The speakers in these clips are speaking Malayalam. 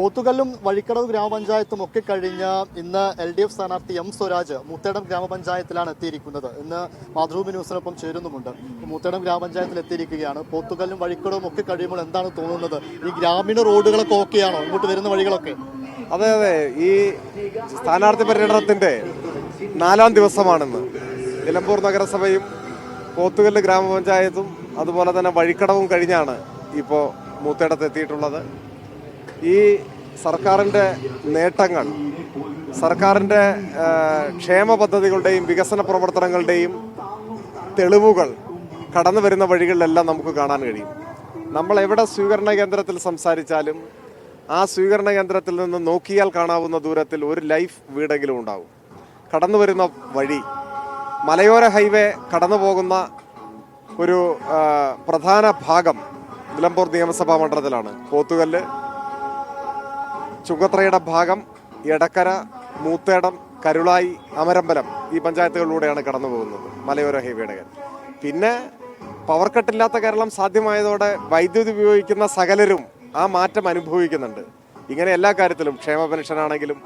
പോത്തുകല്ലും വഴിക്കടവ് ഗ്രാമപഞ്ചായത്തും ഒക്കെ കഴിഞ്ഞ് ഇന്ന് LDF സ്ഥാനാർത്ഥി M സ്വരാജ് മൂത്തേടം ഗ്രാമപഞ്ചായത്തിലാണ് എത്തിയിരിക്കുന്നത്. ഇന്ന് മാതൃഭൂമി ന്യൂസിനൊപ്പം ചേരുന്നുമുണ്ട്. മൂത്തേടം ഗ്രാമപഞ്ചായത്തിൽ എത്തിയിരിക്കുകയാണ്. പോത്തുകല്ലും വഴിക്കടവും ഒക്കെ കഴിയുമ്പോൾ എന്താണ് തോന്നുന്നത്? ഈ ഗ്രാമീണ റോഡുകളൊക്കെ ഓക്കെയാണോ? ഇങ്ങോട്ട് വരുന്ന വഴികളൊക്കെ? അതെ, ഈ സ്ഥാനാർത്ഥി പര്യടനത്തിന്റെ 4ാം ദിവസമാണെന്ന്. നിലമ്പൂർ നഗരസഭയും പോത്തുകല്ല് ഗ്രാമപഞ്ചായത്തും അതുപോലെ തന്നെ വഴിക്കടവും കഴിഞ്ഞാണ് ഇപ്പോൾ മൂത്തേടത്ത് എത്തിയിട്ടുള്ളത്. ഈ സർക്കാരിൻ്റെ നേട്ടങ്ങൾ, സർക്കാരിൻ്റെ ക്ഷേമ പദ്ധതികളുടെയും വികസന പ്രവർത്തനങ്ങളുടെയും തെളിവുകൾ കടന്നു വരുന്ന വഴികളിലെല്ലാം നമുക്ക് കാണാൻ കഴിയും. നമ്മൾ എവിടെ സ്വീകരണ കേന്ദ്രത്തിൽ സംസാരിച്ചാലും ആ സ്വീകരണ കേന്ദ്രത്തിൽ നിന്ന് നോക്കിയാൽ കാണാവുന്ന ദൂരത്തിൽ ഒരു ലൈഫ് വീടെങ്കിലും ഉണ്ടാവും. കടന്നു വരുന്ന വഴി, മലയോര ഹൈവേ കടന്നു പോകുന്ന ഒരു പ്രധാന ഭാഗം നിലമ്പൂർ നിയമസഭാ മണ്ഡലത്തിലാണ്. പോത്തുകല്ല്, ചുങ്കത്രയുടെ ഭാഗം, എടക്കര, മൂത്തേടം, കരുളായി, അമരമ്പലം ഈ പഞ്ചായത്തുകളിലൂടെയാണ് കടന്നു പോകുന്നത് മലയോര ഹൈവേയുടെ. പിന്നെ പവർ കട്ടില്ലാത്ത കേരളം സാധ്യമായതോടെ വൈദ്യുതി ഉപയോഗിക്കുന്ന സകലരും ആ മാറ്റം അനുഭവിക്കുന്നുണ്ട്. ഇങ്ങനെ എല്ലാ കാര്യത്തിലും, ക്ഷേമ പെൻഷനാണെങ്കിലും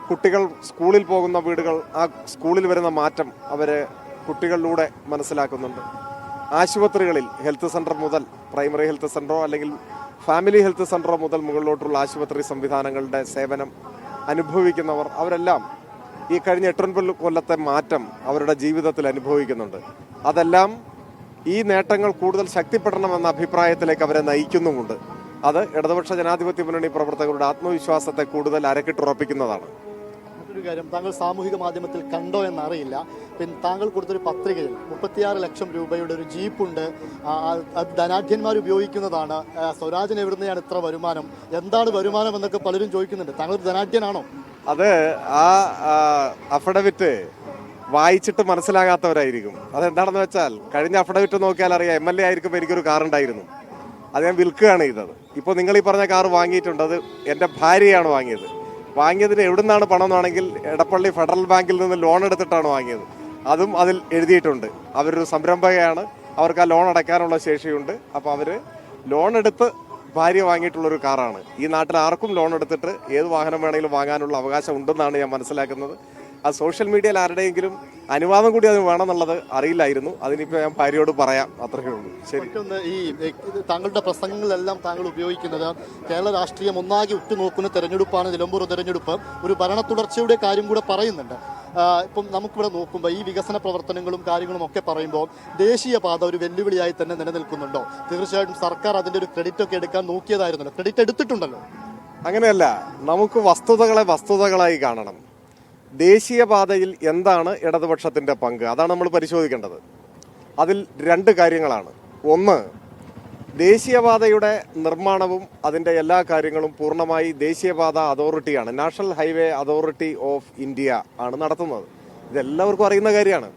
കുട്ടികൾ സ്കൂളിൽ പോകുന്ന വീടുകൾ, ആ സ്കൂളിൽ വരുന്ന മാറ്റം അവരെ കുട്ടികളിലൂടെ മനസ്സിലാക്കുന്നുണ്ട്. ആശുപത്രികളിൽ ഹെൽത്ത് സെൻറ്റർ മുതൽ, പ്രൈമറി ഹെൽത്ത് സെൻറ്ററോ അല്ലെങ്കിൽ ഫാമിലി ഹെൽത്ത് സെൻറ്ററോ മുതൽ മുകളിലോട്ടുള്ള ആശുപത്രി സംവിധാനങ്ങളുടെ സേവനം അനുഭവിക്കുന്നവർ അവരെല്ലാം ഈ കഴിഞ്ഞ 8-9 കൊല്ലത്തെ മാറ്റം അവരുടെ ജീവിതത്തിൽ അനുഭവിക്കുന്നുണ്ട്. അതെല്ലാം ഈ നേട്ടങ്ങൾ കൂടുതൽ ശക്തിപ്പെടണമെന്ന അഭിപ്രായത്തിലേക്ക് അവരെ നയിക്കുന്നുമുണ്ട്. അത് ഇടതുപക്ഷ ജനാധിപത്യ മുന്നണി പ്രവർത്തകരുടെ ആത്മവിശ്വാസത്തെ കൂടുതൽ അരക്കിട്ടുറപ്പിക്കുന്നതാണ്. മറ്റൊരു കാര്യം, താങ്കൾ സാമൂഹിക മാധ്യമത്തിൽ കണ്ടോ എന്നറിയില്ല, പിന്നെ താങ്കൾ കൊടുത്തൊരു പത്രികയിൽ 36 ലക്ഷം രൂപയുടെ ഒരു ജീപ്പുണ്ട്, അത് ധനാഢ്യന്മാർ ഉപയോഗിക്കുന്നതാണ്. സ്വരാജിന് എവിടുന്നെയാണ് ഇത്ര വരുമാനം, എന്താണ് വരുമാനം എന്നൊക്കെ പലരും ചോദിക്കുന്നുണ്ട്. താങ്കൾ ഒരു ധനാഢ്യനാണോ? അത് ആ അഫിഡവിറ്റ് വായിച്ചിട്ട് മനസ്സിലാകാത്തവരായിരിക്കും. അതെന്താണെന്ന് വെച്ചാൽ, കഴിഞ്ഞ അഫിഡവിറ്റ് നോക്കിയാൽ അറിയാം, MLA ആയിരിക്കുമ്പോൾ എനിക്കൊരു കാറുണ്ടായിരുന്നു, അത് ഞാൻ വിൽക്കുകയാണ് ചെയ്തത്. ഇപ്പോൾ നിങ്ങൾ ഈ പറഞ്ഞ കാർ വാങ്ങിയിട്ടുണ്ട്, അത് എൻ്റെ ഭാര്യയാണ് വാങ്ങിയത്. വാങ്ങിയതിന് എവിടെ നിന്നാണ് പണം എന്നാണെങ്കിൽ എടപ്പള്ളി ഫെഡറൽ ബാങ്കിൽ നിന്ന് ലോൺ എടുത്തിട്ടാണ് വാങ്ങിയത്. അതും അതിൽ എഴുതിയിട്ടുണ്ട്. അവരൊരു സംരംഭകയാണ്, അവർക്ക് ആ ലോൺ അടയ്ക്കാനുള്ള ശേഷിയുണ്ട്. അപ്പോൾ അവർ ലോൺ എടുത്ത് ഭാര്യ വാങ്ങിയിട്ടുള്ളൊരു കാറാണ്. ഈ നാട്ടിൽ ആർക്കും ലോൺ എടുത്തിട്ട് ഏത് വാഹനം വേണമെങ്കിലും വാങ്ങാനുള്ള അവകാശം ഉണ്ടെന്നാണ് ഞാൻ മനസ്സിലാക്കുന്നത്. ആ സോഷ്യൽ മീഡിയയിൽ ആരുടെയെങ്കിലും അനുവാദം കൂടി അത് വേണമെന്നുള്ളത് അറിയില്ലായിരുന്നു. അതിനിപ്പോൾ ഞാൻ ഭാര്യയോട് പറയാം, അത്രയേ ഉള്ളൂ. ശരി. ഈ താങ്കളുടെ പ്രസംഗങ്ങളിലെല്ലാം താങ്കൾ ഉപയോഗിക്കുന്നത് കേരള രാഷ്ട്രീയം ഒന്നാകെ ഉറ്റുനോക്കുന്ന തെരഞ്ഞെടുപ്പാണ് നിലമ്പൂർ തെരഞ്ഞെടുപ്പ്. ഒരു ഭരണ തുടർച്ചയുടെ കാര്യം കൂടെ പറയുന്നുണ്ട്. ഇപ്പം നമുക്കിവിടെ നോക്കുമ്പോൾ ഈ വികസന പ്രവർത്തനങ്ങളും കാര്യങ്ങളും ഒക്കെ പറയുമ്പോൾ ദേശീയപാത ഒരു വെല്ലുവിളിയായി തന്നെ നിലനിൽക്കുന്നുണ്ടോ? തീർച്ചയായിട്ടും സർക്കാർ അതിൻ്റെ ഒരു ക്രെഡിറ്റ് ഒക്കെ എടുക്കാൻ നോക്കിയതായിരുന്നല്ലോ, ക്രെഡിറ്റ് എടുത്തിട്ടുണ്ടല്ലോ. അങ്ങനെയല്ല, നമുക്ക് വസ്തുതകളെ വസ്തുതകളായി കാണണം. ദേശീയപാതയിൽ എന്താണ് ഇടതുപക്ഷത്തിൻ്റെ പങ്ക്, അതാണ് നമ്മൾ പരിശോധിക്കേണ്ടത്. അതിൽ 2 കാര്യങ്ങളാണ്. ഒന്ന്, ദേശീയപാതയുടെ നിർമ്മാണവും അതിൻ്റെ എല്ലാ കാര്യങ്ങളും പൂർണ്ണമായി ദേശീയപാത അതോറിറ്റിയാണ്, national highway authority of India ആണ് നടത്തുന്നത്. ഇതെല്ലാവർക്കും അറിയുന്ന കാര്യമാണ്.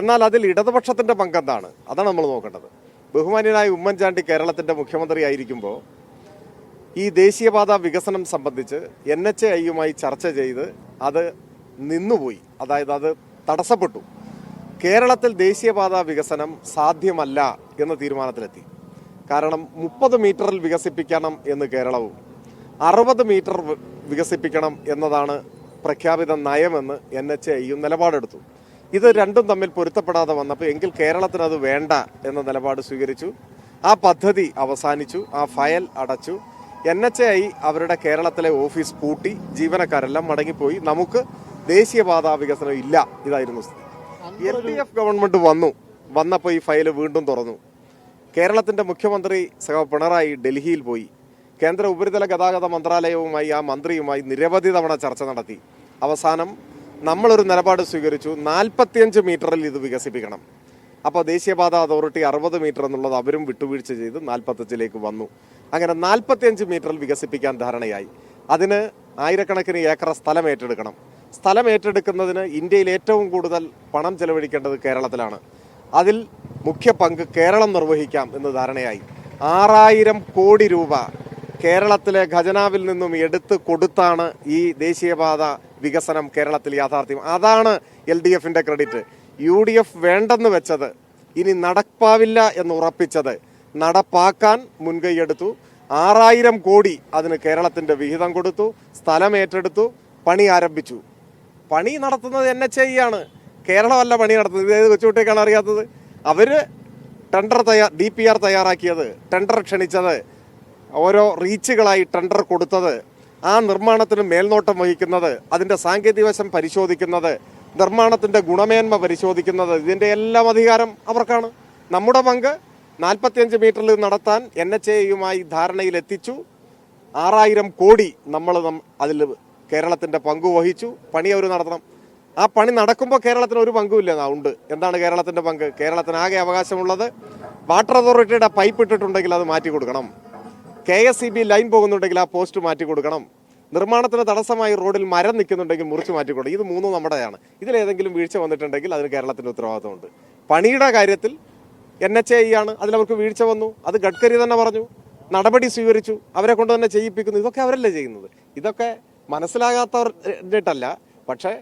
എന്നാൽ അതിൽ ഇടതുപക്ഷത്തിൻ്റെ പങ്ക് എന്താണ്, അതാണ് നമ്മൾ നോക്കേണ്ടത്. ബഹുമാന്യനായ ഉമ്മൻചാണ്ടി കേരളത്തിൻ്റെ മുഖ്യമന്ത്രി ആയിരിക്കുമ്പോൾ ഈ ദേശീയപാത വികസനം സംബന്ധിച്ച് NHAIയുമായി ചർച്ച ചെയ്ത് അത് നിന്നുപോയി, അതായത് അത് തടസ്സപ്പെട്ടു. കേരളത്തിൽ ദേശീയപാത വികസനം സാധ്യമല്ല എന്ന തീരുമാനത്തിലെത്തി. കാരണം 30 മീറ്ററിൽ വികസിപ്പിക്കണം എന്ന് കേരളവും 60 മീറ്റർ വികസിപ്പിക്കണം എന്നതാണ് പ്രഖ്യാപിത നയമെന്ന് NHAIയും നിലപാടെടുത്തു. ഇത് രണ്ടും തമ്മിൽ പൊരുത്തപ്പെടാതെ വന്നപ്പോൾ എങ്കിൽ കേരളത്തിന് അത് വേണ്ട എന്ന നിലപാട് സ്വീകരിച്ചു. ആ പദ്ധതി അവസാനിച്ചു, ആ ഫയൽ അടച്ചു. NHAI അവരുടെ കേരളത്തിലെ ഓഫീസ് പൂട്ടി, ജീവനക്കാരെല്ലാം മടങ്ങിപ്പോയി. നമുക്ക് ദേശീയപാത വികസനം ഇല്ല, ഇതായിരുന്നു സ്ഥിതി. LDF ഗവൺമെന്റ് വന്നപ്പോൾ ഈ ഫയൽ വീണ്ടും തുറന്നു. കേരളത്തിന്റെ മുഖ്യമന്ത്രി പിണറായി ഡൽഹിയിൽ പോയി. കേന്ദ്ര ഉപരിതല ഗതാഗത മന്ത്രാലയവുമായി ആ മന്ത്രിയുമായി നിരവധി തവണ ചർച്ച നടത്തി. അവസാനം നമ്മളൊരു നിലപാട് സ്വീകരിച്ചു, 45 മീറ്ററിൽ ഇത് വികസിപ്പിക്കണം. അപ്പോൾ ദേശീയപാത അതോറിറ്റി 60 മീറ്റർ എന്നുള്ളത് അവരും വിട്ടുവീഴ്ച ചെയ്ത് 45ലേക്ക് വന്നു. അങ്ങനെ 45 മീറ്ററിൽ വികസിപ്പിക്കാൻ ധാരണയായി. അതിന് ആയിരക്കണക്കിന് ഏക്കർ സ്ഥലം ഏറ്റെടുക്കണം. സ്ഥലം ഏറ്റെടുക്കുന്നതിന് ഇന്ത്യയിൽ ഏറ്റവും കൂടുതൽ പണം ചെലവഴിക്കേണ്ടത് കേരളത്തിലാണ്. അതിൽ മുഖ്യ പങ്ക് കേരളം നിർവഹിക്കാം എന്ന് ധാരണയായി. 6000 കോടി രൂപ കേരളത്തിലെ ഖജനാവിൽ നിന്നും എടുത്ത് കൊടുത്താണ് ഈ ദേശീയപാത വികസനം കേരളത്തിൽ യാഥാർത്ഥ്യം. അതാണ് LDFന്റെ ക്രെഡിറ്റ്. UDF വേണ്ടെന്ന് വെച്ചത്, ഇനി നടപ്പാവില്ല എന്ന് ഉറപ്പിച്ചത് നടപ്പാക്കാൻ മുൻകൈയെടുത്തു. 6,000 കോടി അതിന് കേരളത്തിൻ്റെ വിഹിതം കൊടുത്തു, സ്ഥലം ഏറ്റെടുത്തു, പണി ആരംഭിച്ചു. പണി നടത്തുന്നത് NHAI ആണ്, കേരളമല്ല പണി നടത്തുന്നത്. ഇത് കൊച്ചുകുട്ടിയേക്കാണ് അറിയാത്തത്. അവർ ടെൻഡർ DPR തയ്യാറാക്കിയത്, ടെൻഡർ ക്ഷണിച്ചത്, ഓരോ റീച്ചുകളായി ടെൻഡർ കൊടുത്തത്, ആ നിർമ്മാണത്തിന് മേൽനോട്ടം വഹിക്കുന്നത്, അതിൻ്റെ സാങ്കേതിക വശം പരിശോധിക്കുന്നത്, നിർമ്മാണത്തിൻ്റെ ഗുണമേന്മ പരിശോധിക്കുന്നത്, ഇതിൻ്റെ എല്ലാം അധികാരം അവർക്കാണ്. നമ്മുടെ പങ്ക് 45 മീറ്ററിൽ നടത്താൻ NHAIയുമായി ധാരണയിലെത്തിച്ചു. 6,000 കോടി നമ്മൾ അതിൽ കേരളത്തിൻ്റെ പങ്ക് വഹിച്ചു. പണി അവർ നടത്തണം. ആ പണി നടക്കുമ്പോൾ കേരളത്തിന് ഒരു പങ്കുമില്ല. ഉണ്ട്. എന്താണ് കേരളത്തിൻ്റെ പങ്ക്? കേരളത്തിന് ആകെ അവകാശമുള്ളത് വാട്ടർ അതോറിറ്റിയുടെ പൈപ്പ് ഇട്ടിട്ടുണ്ടെങ്കിൽ അത് മാറ്റി കൊടുക്കണം. KSEB ലൈൻ പോകുന്നുണ്ടെങ്കിൽ ആ പോസ്റ്റ് മാറ്റി കൊടുക്കണം. നിർമ്മാണത്തിന് തടസ്സമായി റോഡിൽ മരം നിൽക്കുന്നുണ്ടെങ്കിൽ മുറിച്ച് മാറ്റി കൊടുക്കണം. ഇത് മൂന്നും നമ്മുടെയാണ്. ഇതിലേതെങ്കിലും വീഴ്ച വന്നിട്ടുണ്ടെങ്കിൽ അതിന് കേരളത്തിൻ്റെ ഉത്തരവാദിത്തമുണ്ട്. പണിയുടെ കാര്യത്തിൽ NHAI ആണ്, അതിലവർക്ക് വീഴ്ച വന്നു. അത് ഗഡ്കരി തന്നെ പറഞ്ഞു, നടപടി സ്വീകരിച്ചു, അവരെ കൊണ്ട് തന്നെ ചെയ്യിപ്പിക്കുന്നു. ഇതൊക്കെ അവരല്ലേ ചെയ്യുന്നത്. ഇതൊക്കെ മനസ്സിലാകാത്തവരിട്ടല്ല. പക്ഷേ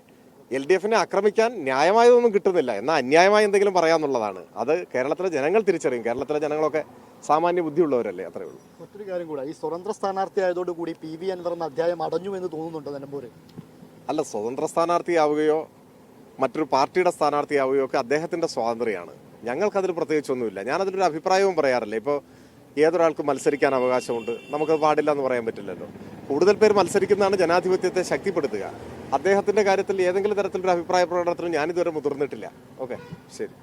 LDFനെ ആക്രമിക്കാൻ ന്യായമായതൊന്നും കിട്ടുന്നില്ല. എന്നാൽ അന്യായമായി എന്തെങ്കിലും പറയാമെന്നുള്ളതാണ്. അത് കേരളത്തിലെ ജനങ്ങൾ തിരിച്ചറിയും. കേരളത്തിലെ ജനങ്ങളൊക്കെ സാമാന്യ ബുദ്ധിയുള്ളവരല്ലേ, അത്രേ ഉള്ളൂ. മറ്റൊരു കാര്യം കൂടെ, ഈ സ്വതന്ത്ര സ്ഥാനാർത്ഥി ആയതോടുകൂടി PV അൻവർ എന്ന അധ്യായം അടഞ്ഞു എന്ന് തോന്നുന്നുണ്ടോ നിലമ്പൂര്? അല്ല, സ്വതന്ത്ര സ്ഥാനാർത്ഥിയാവുകയോ മറ്റൊരു പാർട്ടിയുടെ സ്ഥാനാർത്ഥിയാവുകയോ ഒക്കെ അദ്ദേഹത്തിൻ്റെ സ്വാതന്ത്ര്യമാണ്. ഞങ്ങൾക്കതിൽ പ്രത്യേകിച്ചൊന്നുമില്ല. ഞാനതിലൊരു അഭിപ്രായവും പറയാറില്ല. ഇപ്പോൾ ഏതൊരാൾക്കും മത്സരിക്കാൻ അവകാശമുണ്ട്, നമുക്കത് പാടില്ല എന്ന് പറയാൻ പറ്റില്ലല്ലോ. കൂടുതൽ പേര് മത്സരിക്കുന്നതാണ് ജനാധിപത്യത്തെ ശക്തിപ്പെടുത്തുക. അദ്ദേഹത്തിൻ്റെ കാര്യത്തിൽ ഏതെങ്കിലും തരത്തിലൊരു അഭിപ്രായ പ്രകടനത്തിനും ഞാനിതുവരെ മുതിർന്നിട്ടില്ല. ഓക്കെ, ശരി.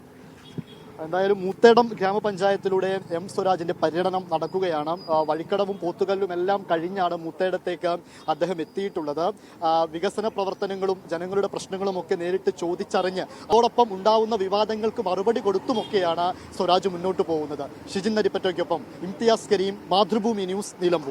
എന്തായാലും മൂത്തേടം ഗ്രാമപഞ്ചായത്തിലൂടെ M സ്വരാജിന്റെ പര്യടനം നടക്കുകയാണ്. വഴിക്കടവും പോത്തുകല്ലും എല്ലാം കഴിഞ്ഞാണ് മൂത്തേടത്തേക്ക് അദ്ദേഹം എത്തിയിട്ടുള്ളത്. വികസന പ്രവർത്തനങ്ങളും ജനങ്ങളുടെ പ്രശ്നങ്ങളും ഒക്കെ നേരിട്ട് ചോദിച്ചറിഞ്ഞ് അതോടൊപ്പം ഉണ്ടാവുന്ന വിവാദങ്ങൾക്ക് മറുപടി കൊടുത്തുമൊക്കെയാണ് സ്വരാജ് മുന്നോട്ട് പോകുന്നത്. ഷിജിൻ നരിപ്പറ്റയ്ക്കൊപ്പം ഇംതിയാസ് കരീം, മാതൃഭൂമി ന്യൂസ്, നിലമ്പൂർ.